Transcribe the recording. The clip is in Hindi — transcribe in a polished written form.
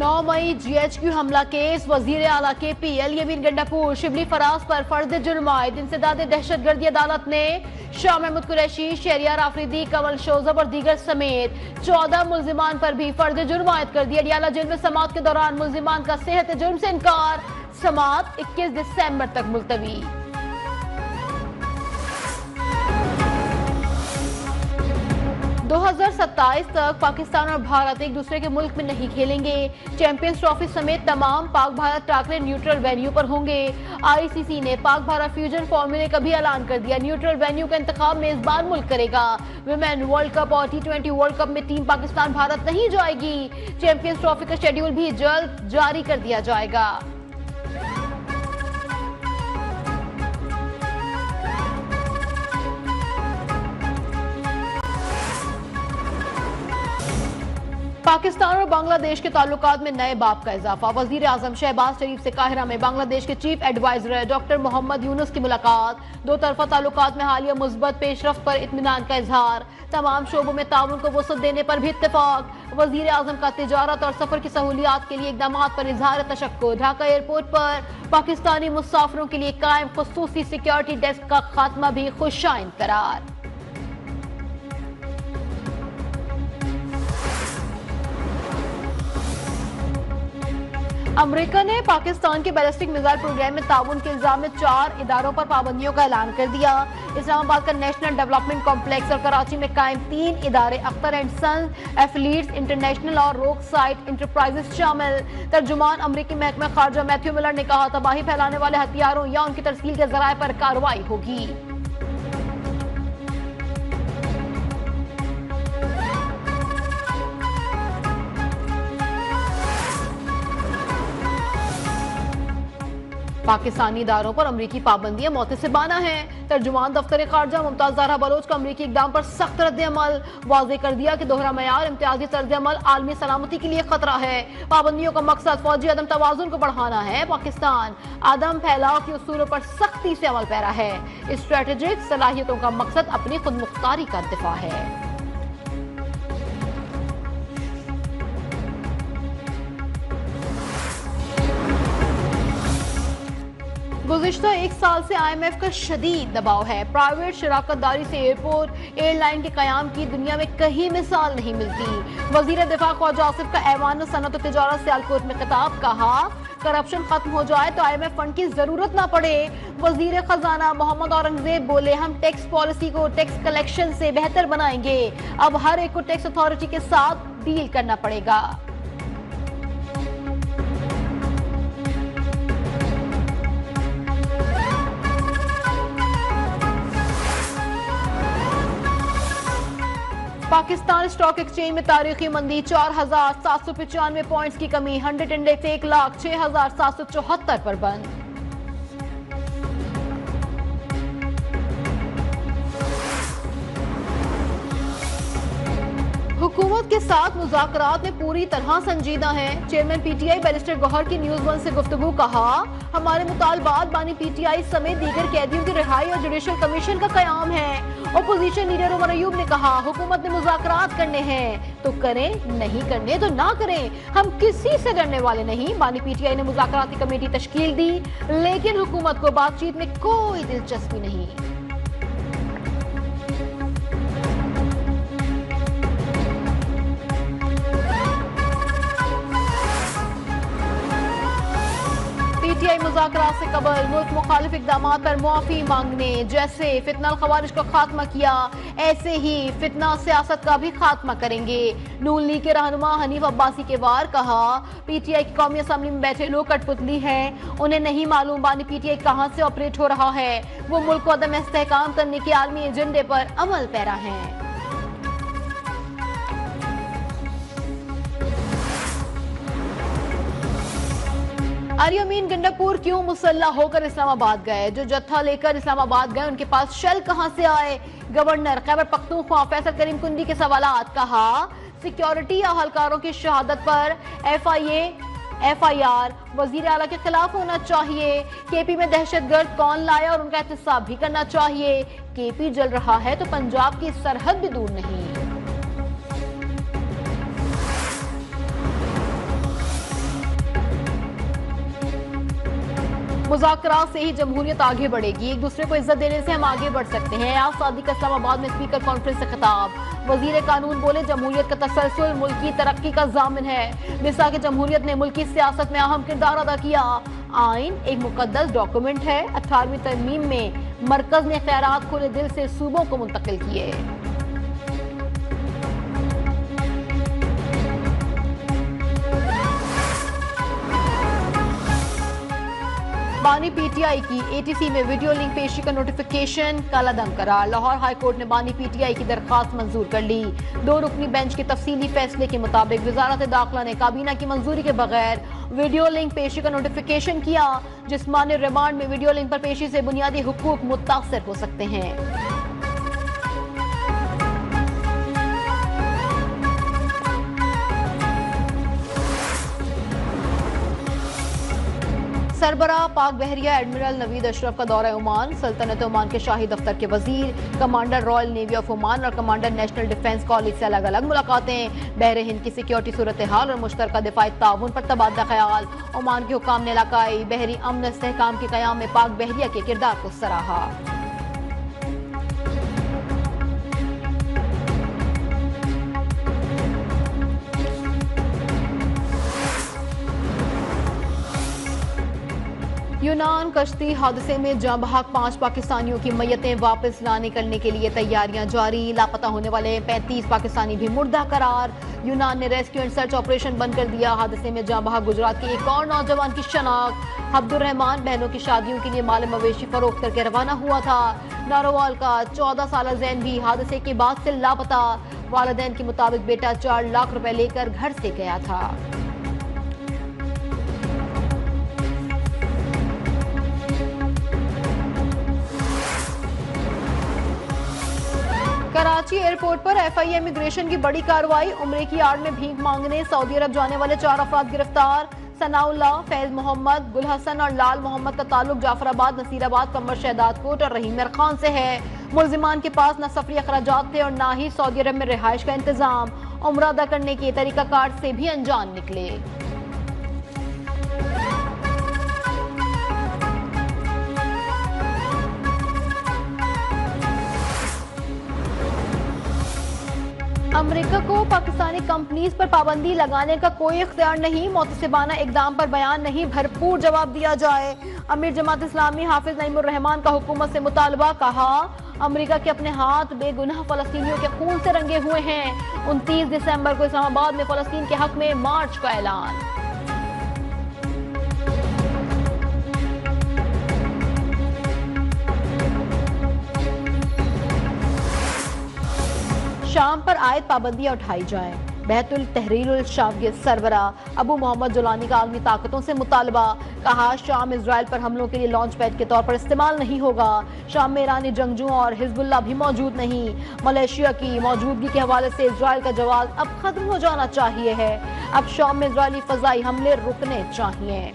9 मई GHQ हमला केस। वजीर आला KP यमीन गंडापुर शिबली फराज पर फर्ज जुर्म आयद इंसदाद दहशतगर्दी अदालत ने शाह महमूद कुरैशी, शहरियार आफरीदी, कमल शोजब और दीगर समेत 14 मुल्जिमान पर भी फर्ज जुर्म आयद कर दिया। अडियाला जेल में समाअत के दौरान मुल्जिमान का सेहत जुर्म से इनकार। समाअत 21 दिसंबर तक मुलतवी। 2027 तक पाकिस्तान और भारत एक दूसरे के मुल्क में नहीं खेलेंगे। चैंपियंस ट्रॉफी समेत तमाम पाक भारत टाकरे न्यूट्रल वेन्यू पर होंगे। ICC ने पाक भारत फ्यूजन फॉर्मूले का भी ऐलान कर दिया। न्यूट्रल वेन्यू का इंतखाब मेजबान मुल्क करेगा। विमेन वर्ल्ड कप और T20 वर्ल्ड कप में टीम पाकिस्तान भारत नहीं जाएगी। चैंपियंस ट्रॉफी का शेड्यूल भी जल्द जारी कर दिया जाएगा। पाकिस्तान और बांग्लादेश के ताल्लुकात में नए बाब का इजाफा। वजीर आजम शहबाज शरीफ से काहिरा में बांग्लादेश के chief adviser doctor Mohammad Yunus की मुलाकात। दो तरफा ताल्लुकात में हालिया मुस्बत पेशरफ्त पर इत्मीनान का इजहार। तमाम शोबों में ताउन को वसअत देने पर भी इत्तेफाक। वजीर आजम का तिजारत और सफर की सहूलियात के लिए इकदाम पर इजहार तशक्कुर। ढाका एयरपोर्ट पर पाकिस्तानी मुसाफिरों के लिए कायम खुसूसी सिक्योरिटी डेस्क का खात्मा भी खुशाइन करार। अमेरिका ने पाकिस्तान के बैलिस्टिक मिसाइल प्रोग्राम में ताउन के इल्जाम में 4 इदारों पर पाबंदियों का ऐलान कर दिया। इस्लामाबाद का नेशनल डेवलपमेंट कॉम्प्लेक्स और कराची में कायम 3 इदारे Akhtar and sons, affiliates international और रोक साइट इंटरप्राइजेस शामिल। तर्जुमान अमेरिकी महकमा खारजा मैथ्यू मिलर ने कहा, तबाही फैलाने वाले हथियारों या उनकी तरसील के जराये पर कार्रवाई होगी। पाकिस्तानी इदारों पर अमरीकी पाबंदियां मोतसिबाना हैं। तर्जुमान दफ्तर खारजा मुमताज ज़हरा बलोच का अमरीकी इक़दाम पर सख्त रद्द-ए-अमल। वाज़ेह कर दिया कि दोहरा मयार इम्तियाजी तर्ज-ए-अमल आलमी सलामती के लिए खतरा है। पाबंदियों का मकसद फौजी अदम तवाज़ुन को बढ़ाना है। पाकिस्तान आदम फैलाव के उसूलों पर सख्ती से अमल पैरा है। स्ट्रेटेजिक सलाहियतों का मकसद अपनी खुद मुख्तारी का दिफा है। गुज़िश्ता 1 साल से IMF का शदीद दबाव है। प्राइवेट शराकतदारी से एयरपोर्ट एयरलाइन के कयाम की दुनिया में कहीं मिसाल नहीं मिलती। वज़ीर दिफा ख्वाजा आसिफ का ऐवान सनअत और तिजारत सियालकोट में खिताब। कहा, करप्शन खत्म हो जाए तो IMF फंड की जरूरत ना पड़े। वजीर खजाना मोहम्मद औरंगजेब बोले, हम टैक्स पॉलिसी को टैक्स कलेक्शन से बेहतर बनाएंगे। अब हर एक को टैक्स अथॉरिटी के साथ डील करना पड़ेगा। पाकिस्तान स्टॉक एक्सचेंज में तारीखी मंदी। 4795 पॉइंट्स की कमी। 100 इंडेक्स 1,06,774 पर बंद। हुकूमत के साथ मुज़ाकरात में पूरी तरह संजीदा हैं। चेयरमैन PTI बैरिस्टर गौहर की न्यूज़ 1 से गुफ्तगू। कहा, हमारे मुतालबात बानी PTI समेत दीगर कैदियों की रिहाई और जुडिशल कमीशन का कयाम है। अपोजिशन लीडर उमर अयूब ने कहा, हुकूमत ने मुज़ाकरात करने हैं तो करें, नहीं करने तो ना करें, हम किसी से डरने वाले नहीं। बानी PTI ने मुज़ाकराती कमेटी तश्कील दी, लेकिन हुकूमत को बातचीत में कोई दिलचस्पी नहीं। PTI मुज़ाकरात से कबल मुल्क मुखालिफ इक़दामात पर मुआफ़ी मांगने, जैसे फितना खवारिज का खात्मा किया, ऐसे ही फितना सियासत का भी खात्मा करेंगे। नून लीग के रहनुमा हनीफ अब्बासी के वार। कहा, PTI की कौमी असम्बली में बैठे लोग कठपुतली हैं, उन्हें नहीं मालूम बानी PTI कहां से ऑपरेट हो रहा है। वो मुल्क को अदम इस्तेहकाम करने के आलमी एजेंडे पर अमल पैरा है। यमीन गंडापुर क्यों मुसल्ला होकर इस्लामाबाद गए? जो जत्था लेकर इस्लामाबाद गए उनके पास शेल कहां से आए? गवर्नर खैबर पख्तूनख्वा फैसल करीम कुंडी के सवालात। कहा, सिक्योरिटी अहलकारों की शहादत पर FIR वजीर आला के खिलाफ होना चाहिए। KP में दहशतगर्द कौन लाया और उनका एहतसाब भी करना चाहिए। KP जल रहा है तो पंजाब की सरहद भी दूर नहीं। मुज़ाकरात से ही जमहूरियत आगे बढ़ेगी, एक दूसरे को इज्जत देने से हम आगे बढ़ सकते हैं। आज सादिक इस्लामाबाद में स्पीकर कॉन्फ्रेंस से खिताब। वजीर कानून बोले, जमहूरियत का तसलसल मुल्की तरक्की का जामिन है। मिसा के जमहूरियत ने मुल्की सियासत में अहम किरदार अदा किया। आइन एक मुकद्दस डॉक्यूमेंट है। 18वीं तरमीम में मरकज ने खैरात खुले दिल से सूबों को मुंतकिल किए। बानी पीटीआई की एटीसी में वीडियो लिंक पेशी का नोटिफिकेशन कालादम करार। लाहौर हाई कोर्ट ने बानी पीटीआई की दरखास्त मंजूर कर ली। 2 रुकनी बेंच के तफसीली फैसले के मुताबिक वजारत दाखिला ने काबीना की मंजूरी के बगैर वीडियो लिंक पेशी का नोटिफिकेशन किया। जिस्मानी रिमांड में वीडियो लिंक पर पेशी से बुनियादी हुकूक मुतासर हो सकते हैं। सरबराह पाक बहरिया एडमिरल नवीद अशरफ का दौरा ओमान। सल्तनत ओमान के शाही दफ्तर के वजीर, commander royal navy of Oman और कमांडर नेशनल डिफेंस कॉलेज से अलग अलग मुलाकातें। बहर हिंद की सिक्योरिटी सूरत हाल और मुश्तरका दिफाई ताउन पर तबादला ख्याल। ओमान के हुकाम ने इलाकाई बहरी अमन इस्तेहकाम के क़याम में पाक बहरिया के किरदार को सराहा। यूनान कश्ती हादसे में जाँ बहक 5 पाकिस्तानियों की मैयतें वापस लाने करने के लिए तैयारियां जारी। लापता होने वाले 35 पाकिस्तानी भी मुर्दा करार। यूनान ने रेस्क्यू एंड सर्च ऑपरेशन बंद कर दिया। हादसे में जाँ बहक गुजरात के एक और नौजवान की शनाख्त। अब्दुर्रहमान बहनों की शादियों के लिए माल मवेशी फरोख्त करके रवाना हुआ था। नारोवाल का 14 साल जैन भी हादसे के बाद से लापता। वालिदैन के मुताबिक बेटा 4 लाख रुपए लेकर घर से गया था। कराची एयरपोर्ट पर एफआईए इमिग्रेशन की बड़ी कार्रवाई। उम्रे की आड़ में भीख मांगने सऊदी अरब जाने वाले 4 अफराद गिरफ्तार। सनाउल्लाह, फैज मोहम्मद, गुल हसन और लाल मोहम्मद का ताल्लुक जाफराबाद, नसीराबाद, कमर शहदाद कोट और रहीम खान से है। मुलजिमान के पास न सफरी अखराजात थे और न ही सऊदी अरब में रिहाइश का इंतजाम। उम्रा अदा करने के तरीकाकार से भी अनजान निकले। अमेरिका को पाकिस्तानी कंपनीज पर पाबंदी लगाने का कोई इख्तियार नहीं। मोतसिबाना इकदाम पर बयान नहीं, भरपूर जवाब दिया जाए। अमीर जमात इस्लामी हाफिज नईमुर रहमान का हुकूमत से मुतालबा। कहा, अमेरिका के अपने हाथ बेगुनाह फलस्तीनियों के खून से रंगे हुए हैं। 29 दिसंबर को इस्लामाबाद में फलस्तीन के हक में मार्च का ऐलान। शाम पर आयत पाबंदियां उठाई जाएं। बहतुल तहरीरुल शाम के सरबराह अबू मोहम्मद जुलानी का आलमी ताकतों से मुतालबा। कहा, शाम इसराइल पर हमलों के लिए लॉन्च पैड के तौर पर इस्तेमाल नहीं होगा। शाम में ईरानी जंगजू और हिजबुल्लाह भी मौजूद नहीं। मलेशिया की मौजूदगी के हवाले से इसराइल का जवाब अब खत्म हो जाना चाहिए है। अब शाम में इजरायली फजाई हमले रुकने चाहिए।